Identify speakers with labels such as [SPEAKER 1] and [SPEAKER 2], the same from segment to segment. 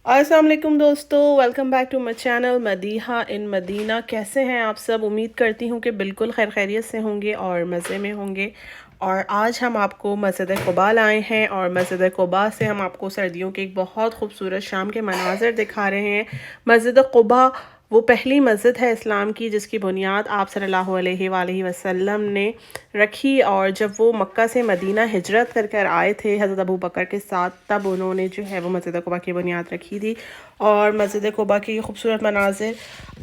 [SPEAKER 1] अस्सलाम वालेकुम दोस्तों, welcome back to my channel Madiha in Madina. कैसे हैं आप सब? उम्मीद करती हूँ कि बिल्कुल खैर खैरियत से होंगे और मज़े में होंगे। और आज हम आपको मस्जिद क़ुबा लाए हैं और मस्जिद क़ुबा से हम आपको सर्दियों के एक बहुत खूबसूरत शाम के मनाज़र दिखा रहे हैं। मस्जिद क़ुबा वो पहली मस्जिद है इस्लाम की जिसकी बुनियाद आप सल्लल्लाहु अलैहि वसल्लम ने रखी। और जब वो मक्का से मदीना हिजरत कर आए थे हज़रत अबू बकर के साथ, तब उन्होंने जो है वो मस्जिद क़ुबा की बुनियाद रखी थी। और मस्जिद क़ुबा के खूबसूरत मनाज़िर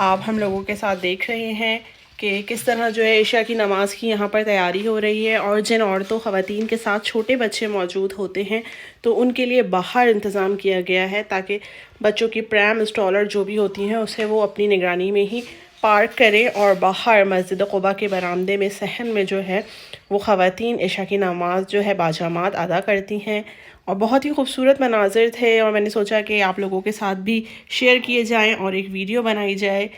[SPEAKER 1] आप हम लोगों के साथ देख रहे हैं कि किस तरह जो है इशा की नमाज़ की यहाँ पर तैयारी हो रही है। और जिन औरतों ख़वातीन के साथ छोटे बच्चे मौजूद होते हैं तो उनके लिए बाहर इंतज़ाम किया गया है ताकि बच्चों की प्रैम स्टॉलर जो भी होती हैं उसे वो अपनी निगरानी में ही पार्क करें और बाहर मस्जिद क़ुबा के बरामदे में सहन में जो है वो ख़वातीन इशा की नमाज़ जो है बाजामात अदा करती हैं। और बहुत ही खूबसूरत मनाज़िर थे और मैंने सोचा कि आप लोगों के साथ भी शेयर किए जाएँ और एक वीडियो बनाई जाए।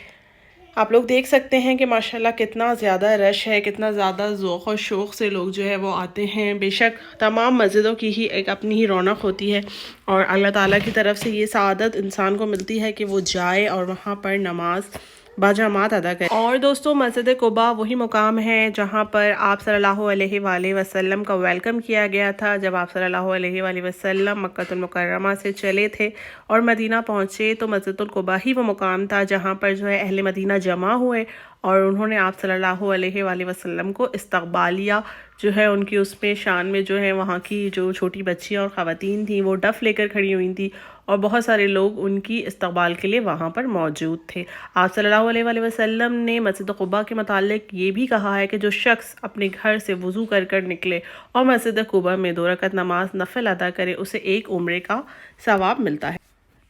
[SPEAKER 1] आप लोग देख सकते हैं कि माशाल्लाह कितना ज़्यादा रश है, कितना ज़्यादा ज़ौक़ और शौक़ से लोग जो है वो आते हैं। बेशक तमाम मस्जिदों की ही एक अपनी ही रौनक होती है और अल्लाह ताला की तरफ से ये सआदत इंसान को मिलती है कि वो जाए और वहाँ पर नमाज बाजामात अदा करें। और दोस्तों, मस्जिद क़ुबा वही मुकाम है जहाँ पर आप सल्लल्लाहु अलैहि वसल्लम का वेलकम किया गया था जब आप सल्लल्लाहु अलैहि वसल्लम मक्कातुल मुकर्रमा से चले थे और मदीना पहुँचे। तो मस्जिद क़ुबा ही वो मुकाम था जहाँ पर जो है अहले मदीना जमा हुए और उन्होंने आप सल्लल्लाहु अलैहि वसल्लम को इस्तक़बालिया जो है उनकी उसमें शान में जो है वहाँ की जो छोटी बच्चियाँ और ख़वातीन थी वो डफ़ लेकर खड़ी हुई थी और बहुत सारे लोग उनकी इस्तक़बाल के लिए वहाँ पर मौजूद थे। आप सल्लल्लाहु अलैहि वसल्लम ने मस्जिद क़ुबा के मुताल्लिक़ ये भी कहा है कि जो शख्स अपने घर से वज़ू कर निकले और मस्जिद क़ुबा में 2 रकात नमाज नफ़िल अदा करे उसे एक उम्रे का सवाब मिलता है।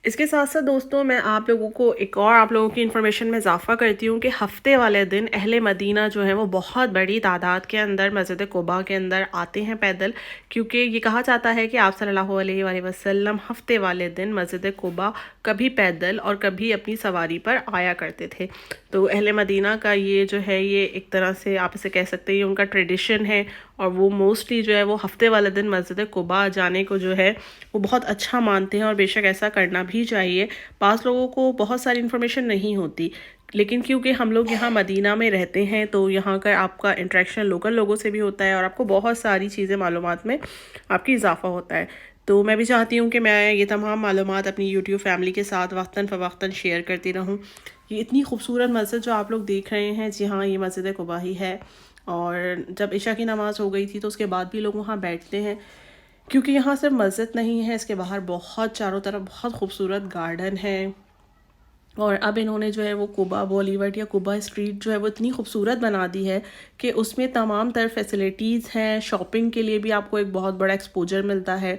[SPEAKER 1] इसके साथ साथ दोस्तों, मैं आप लोगों को एक और आप लोगों की इन्फॉर्मेशन में इजाफ़ा करती हूँ कि हफ़्ते वाले दिन अहले मदीना जो है वो बहुत बड़ी तादाद के अंदर मस्जिद क़ुबा के अंदर आते हैं पैदल, क्योंकि ये कहा जाता है कि आप सल्लल्लाहु अलैहि वसल्लम हफ़्ते वाले दिन मस्जिद क़ुबा कभी पैदल और कभी अपनी सवारी पर आया करते थे। तो अहले मदीना का ये जो है ये एक तरह से आप इसे कह सकते हैं उनका ट्रेडिशन है और वो मोस्टली जो है वो हफ़्ते वाले दिन मस्जिद क़ुबा जाने को जो है वो बहुत अच्छा मानते हैं और बेशक ऐसा करना भी चाहिए। पास लोगों को बहुत सारी इन्फॉर्मेशन नहीं होती, लेकिन क्योंकि हम लोग यहाँ मदीना में रहते हैं तो यहाँ का आपका इंटरेक्शन लोकल लोगों से भी होता है और आपको बहुत सारी चीज़ें मालूमात में आपकी इजाफ़ा होता है। तो मैं भी चाहती हूँ कि मैं ये तमाम मालूमात अपनी यूट्यूब फैमिली के साथ वक्तन फ़वक्तन शेयर करती रहूँ। ये इतनी खूबसूरत मस्जिद जो आप लोग देख रहे हैं, जी हाँ, ये मस्जिद क़ुबा ही है। और जब इशा की नमाज़ हो गई थी तो उसके बाद भी लोग वहाँ बैठते हैं, क्योंकि यहाँ सिर्फ मस्जिद नहीं है, इसके बाहर बहुत चारों तरफ बहुत खूबसूरत गार्डन है। और अब इन्होंने जो है वो क़ुबा बॉलीवुड या क़ुबा स्ट्रीट जो है वो इतनी खूबसूरत बना दी है कि उसमें तमाम तरह फैसिलिटीज़ हैं। शॉपिंग के लिए भी आपको एक बहुत बड़ा एक्सपोजर मिलता है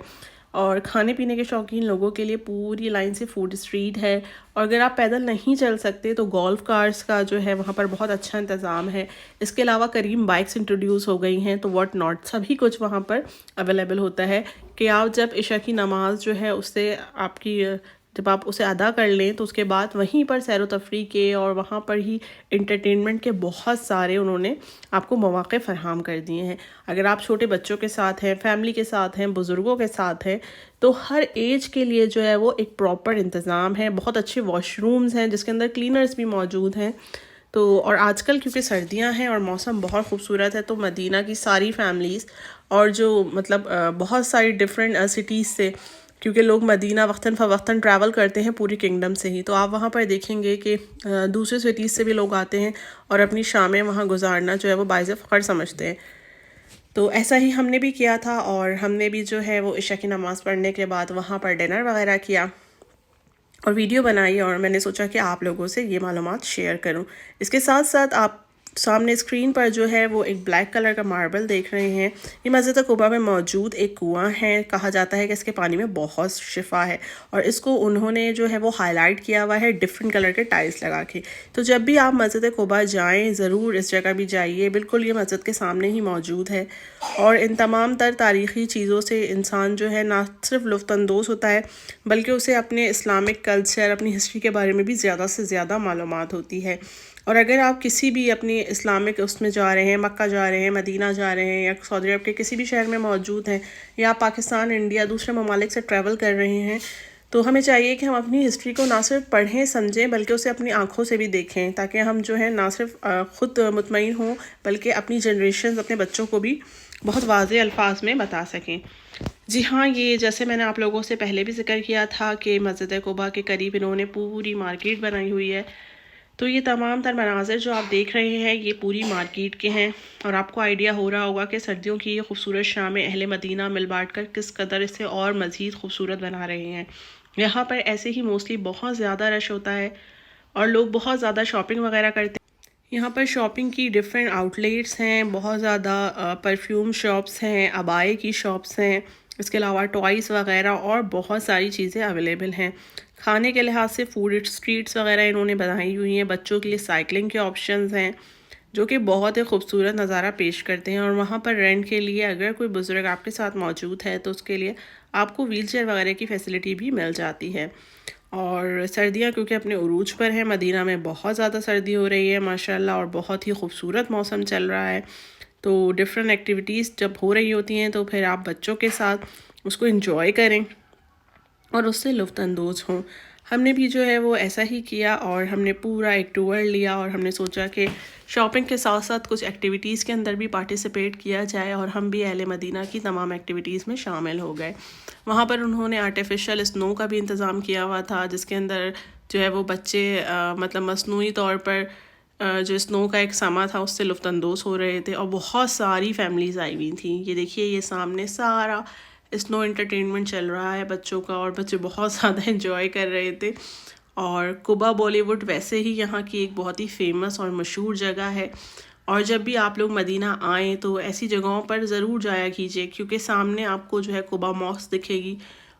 [SPEAKER 1] और खाने पीने के शौकीन लोगों के लिए पूरी लाइन से फूड स्ट्रीट है। और अगर आप पैदल नहीं चल सकते तो गोल्फ़ कार्स का जो है वहाँ पर बहुत अच्छा इंतज़ाम है। इसके अलावा करीम बाइक्स इंट्रोड्यूस हो गई हैं, तो व्हाट नॉट सभी कुछ वहाँ पर अवेलेबल होता है कि आप जब इशा की नमाज़ जो है उससे आपकी जब आप उसे अदा कर लें तो उसके बाद वहीं पर सैर व तफरीह के और वहाँ पर ही इंटरटेनमेंट के बहुत सारे उन्होंने आपको मौक़े फ़राहम कर दिए हैं। अगर आप छोटे बच्चों के साथ हैं, फैमिली के साथ हैं, बुज़ुर्गों के साथ हैं, तो हर एज के लिए जो है वो एक प्रॉपर इंतज़ाम है। बहुत अच्छे वॉशरूम्स हैं जिसके अंदर क्लीनर्स भी मौजूद हैं। तो और आजकल क्योंकि सर्दियां हैं और मौसम बहुत खूबसूरत है तो मदीना की सारी फैमिलीज़ और जो मतलब बहुत सारी डिफरेंट सिटीज़ से, क्योंकि लोग मदीना वक्तन फ़वक्तन ट्रैवल करते हैं पूरी किंगडम से ही, तो आप वहाँ पर देखेंगे कि दूसरे सिटीज़ से भी लोग आते हैं और अपनी शामें वहाँ गुजारना जो है वो बाइज़ फ़ख्र समझते हैं। तो ऐसा ही हमने भी किया था और हमने भी जो है वो इशा की नमाज़ पढ़ने के बाद वहाँ पर डिनर वगैरह किया और वीडियो बनाई और मैंने सोचा कि आप लोगों से ये मालूमात शेयर करूं। इसके साथ साथ आप सामने स्क्रीन पर जो है वो एक ब्लैक कलर का मार्बल देख रहे हैं। ये मस्जिद क़ुबा में मौजूद एक कुआं है। कहा जाता है कि इसके पानी में बहुत शिफा है और इसको उन्होंने जो है वो हाईलाइट किया हुआ है डिफरेंट कलर के टाइल्स लगा के। तो जब भी आप मस्जिद क़ुबा जाएं ज़रूर इस जगह भी जाइए, बिल्कुल ये मस्जिद के सामने ही मौजूद है। और इन तमाम तर तारीख़ी चीज़ों से इंसान जो है ना सिर्फ लुत्फ़अंदोज़ होता है बल्कि उसे अपने इस्लामिक कल्चर, अपनी हिस्ट्री के बारे में भी ज़्यादा से ज़्यादा मालूमात होती है। और अगर आप किसी भी अपनी इस्लामिक उसमें जा रहे हैं, मक्का जा रहे हैं, मदीना जा रहे हैं या सऊदी अरब के किसी भी शहर में मौजूद हैं या पाकिस्तान, इंडिया, दूसरे ममालिक से ट्रैवल कर रहे हैं, تو ہمیں چاہیے کہ ہم اپنی ہسٹری کو نہ صرف پڑھیں سمجھیں بلکہ اسے اپنی آنکھوں سے بھی دیکھیں، تاکہ ہم جو ہے نہ صرف خود مطمئن ہوں بلکہ اپنی جنریشنز، اپنے بچوں کو بھی بہت واضح الفاظ میں بتا سکیں۔ جی ہاں، یہ جیسے میں نے آپ لوگوں سے پہلے بھی ذکر کیا تھا کہ مسجد قباء کے قریب انہوں نے پوری مارکیٹ بنائی ہوئی ہے، تو یہ تمام تر مناظر جو آپ دیکھ رہے ہیں یہ پوری مارکیٹ کے ہیں، اور آپ کو آئیڈیا ہو رہا ہوگا کہ سردیوں کی یہ خوبصورت شامیں اہل مدینہ مل بانٹ کر کس قدر اسے اور مزید خوبصورت بنا رہے ہیں۔ یہاں پر ایسے ہی موسٹلی بہت زیادہ رش ہوتا ہے اور لوگ بہت زیادہ شاپنگ وغیرہ کرتے ہیں۔ یہاں پر شاپنگ کی ڈیفرنٹ آؤٹ لیٹس ہیں، بہت زیادہ پرفیوم شاپس ہیں، عبائے کی شاپس ہیں، اس کے علاوہ ٹوائز وغیرہ اور بہت ساری چیزیں اویلیبل ہیں۔ کھانے کے لحاظ سے فوڈ اسٹریٹس وغیرہ انہوں نے بنائی ہوئی ہیں، بچوں کے لیے سائیکلنگ کے آپشنز ہیں جو کہ بہت ہی خوبصورت نظارہ پیش کرتے ہیں، اور وہاں پر رینٹ کے لیے اگر کوئی بزرگ آپ کے ساتھ موجود ہے تو اس کے لیے آپ کو ویل چیئر وغیرہ کی فیسلٹی بھی مل جاتی ہے۔ اور سردیاں کیونکہ اپنے عروج پر ہیں، مدینہ میں بہت زیادہ سردی ہو رہی ہے ماشاءاللہ، اور بہت ہی خوبصورت موسم چل رہا ہے، تو ڈفرینٹ ایکٹیویٹیز جب ہو رہی ہوتی ہیں تو پھر آپ بچوں کے ساتھ اس کو انجوائے کریں اور اس سے لطف اندوز ہوں۔ ہم نے بھی جو ہے وہ ایسا ہی کیا، اور ہم نے پورا ایک ٹور لیا، اور ہم نے سوچا کہ شاپنگ کے ساتھ ساتھ کچھ ایکٹیویٹیز کے اندر بھی پارٹیسپیٹ کیا جائے، اور ہم بھی اہل مدینہ کی تمام ایکٹیویٹیز میں شامل ہو گئے۔ وہاں پر انہوں نے آرٹیفیشل اسنو کا بھی انتظام کیا ہوا تھا، جس کے اندر جو ہے وہ بچے مطلب مصنوعی طور پر جو اسنو کا ایک سما تھا اس سے لطف اندوز ہو رہے تھے، اور بہت ساری فیملیز آئی ہوئی تھیں۔ یہ دیکھیے، یہ سامنے سارا اسنو انٹرٹینمنٹ چل رہا ہے بچوں کا، اور بچے بہت زیادہ انجوائے کر رہے تھے۔ اور قباء بالی ووڈ ویسے ہی یہاں کی ایک بہت ہی فیمس اور مشہور جگہ ہے، اور جب بھی آپ لوگ مدینہ آئیں تو ایسی جگہوں پر ضرور جایا کیجیے، کیونکہ سامنے آپ کو جو ہے قباء ماسک دکھے گی،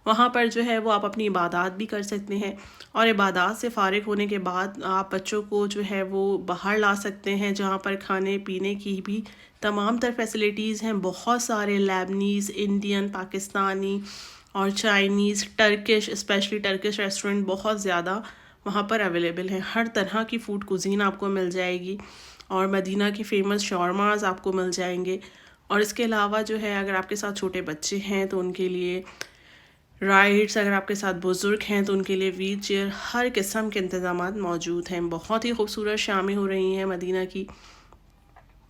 [SPEAKER 1] وہاں پر جو ہے وہ آپ اپنی عبادات بھی کر سکتے ہیں، اور عبادات سے فارغ ہونے کے بعد آپ بچوں کو جو ہے وہ باہر لا سکتے ہیں، جہاں پر کھانے پینے کی بھی تمام تر فیسلٹیز ہیں۔ بہت سارے لیبنیز، انڈین، پاکستانی اور Chinese, Turkish, especially Turkish restaurant بہت زیادہ وہاں پر اویلیبل ہیں۔ ہر طرح کی فوڈ کوزین آپ کو مل جائے گی، اور مدینہ کی فیمس شاورماز آپ کو مل جائیں گے، اور اس کے علاوہ جو ہے اگر آپ کے ساتھ چھوٹے بچے ہیں تو ان کے لیے رائڈس، اگر آپ کے ساتھ بزرگ ہیں تو ان کے لیے ویل چیئر، ہر قسم کے انتظامات موجود ہیں۔ بہت ہی خوبصورت شامیں ہو رہی ہیں مدینہ کی،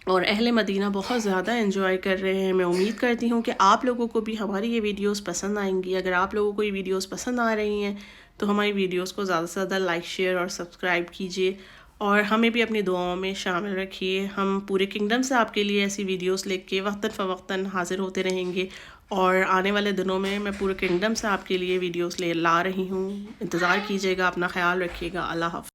[SPEAKER 1] اور اہل مدینہ بہت زیادہ انجوائے کر رہے ہیں۔ میں امید کرتی ہوں کہ آپ لوگوں کو بھی ہماری یہ ویڈیوز پسند آئیں گی۔ اگر آپ لوگوں کو یہ ویڈیوز پسند آ رہی ہیں تو ہماری ویڈیوز کو زیادہ سے زیادہ لائک، شیئر اور سبسکرائب کیجیے، اور ہمیں بھی اپنی دعاؤں میں شامل رکھیے۔ ہم پورے کنگڈم سے آپ کے لیے ایسی ویڈیوز لے کے وقتاً فوقتاً حاضر ہوتے رہیں گے، اور آنے والے دنوں میں پورے کنگڈم سے آپ کے لیے ویڈیوز لا رہی ہوں۔ انتظار کیجیے گا، اپنا خیال رکھیے گا۔ اللہ حافظ۔